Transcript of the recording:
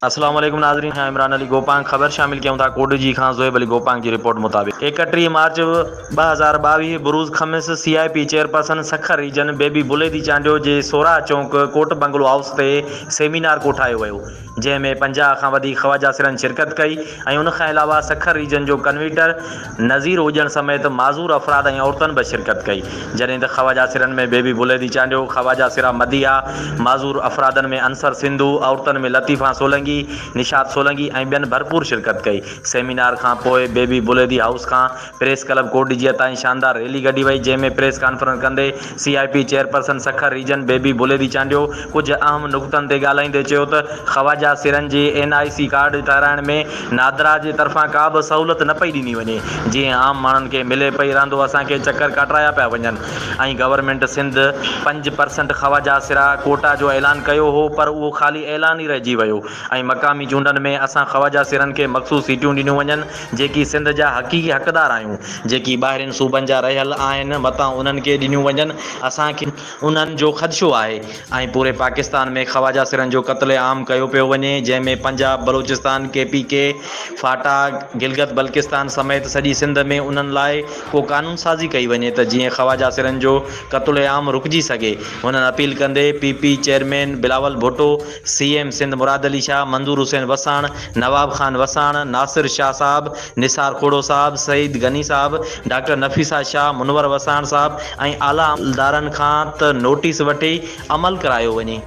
अस्सलाम वालेकुम नाज़रीन, हाँ इमरान अली गोपांग ख़बर शामिल कयूं था कोड जी खां ज़ोएब अली गोपांग की रिपोर्ट मुताबिक़ 31 मार्च 2022 बुरूज़ ख़मीस CIP chairperson Sukkur region baby Buledi Chandio जे सोरा चौक कोट बंगलो हाउस ते सेमिनार कोठायो वियो, जंहिंमें 50 खां वधीक ख़वाजा सिरनि शिरकत कई ऐं उन खां अलावा सखर रीजन जो कन्वीनर नज़ीर हुजण समेत माज़ूर अफ़राद ऐं औरतुनि बि शिरकत कई। जॾहिं त ख़वाजा सिरनि में बेबी बुलेदी चांडियो, ख़वाजा सिरा मदिया, माज़ूर अफ़रादनि में अंसर सिंधु, औरतुनि में लतीफ़ा सोलंगी, निशात सोलंगी ऐं ॿियनि भरपूर शिरकत कई। सेमिनार खां पोइ बेबी बुलेदी हाउस खां प्रेस क्लब कोटजीअ ताईं शानदार रैली कढी वई, जंहिंमें प्रेस कॉन्फ्रेंस कंदे CIP chairperson Sukkur region baby Buledi Chandio कुझु अहम नुक़्तनि ते ॻाल्हाईंदे चयो त ख़वाजा सिरनि जे NIC कार्ड ठाहिराइण में नादरा जे तरफ़ां का बि सहूलियत न पई ॾिनी वञे, जीअं आम माण्हुनि खे मिले पई रहंदो असांखे चकर काटराया पिया वञनि ऐं गवर्नमेंट सिंध 5% ख़वाजा सिरा कोटा जो ऐलान कयो हो, पर उहो ख़ाली ऐलान ई रहिजी वियो ऐं मक़ामी चूंडनि में असां ख़वाजा सिरनि खे मख़सूस सीटियूं ॾिनियूं वञनि जेकी सिंध जा हक़ीक़ी हक़दार आहियूं, जेकी ॿाहिरिनि सूबनि जा रहियल आहिनि मतां उन्हनि खे ॾिनियूं वञनि। असांखे उन्हनि जो ख़दशो आहे ऐं पूरे पाकिस्तान में ख़वाजा सिरनि जो क़त्ले आम कयो पियो वञे, जंहिंमें पंजाब, बलूचिस्तान, KPK, फाटा, गिलगित बल्किस्तान समेत सॼी सिंध में उन्हनि लाइ को कानून साज़ी कई वञे त जीअं ख़वाजा सिरनि जो क़त्ले आम रुकिजी सघे। हुननि अपील कंदे PP chairman Bilawal Bhutto, CM Sindh Murad Ali Shah, Manzoor Hussain Wassan, Nawab Khan Wassan, Nasir Shah Sahab, Nisar Khuhro Sahab, Saeed Ghani Sahab, doctor Nafisa Shah, Munawar Wassan Sahab ऐं आला अमलदारनि खां त नोटिस वठी अमल करायो वञे।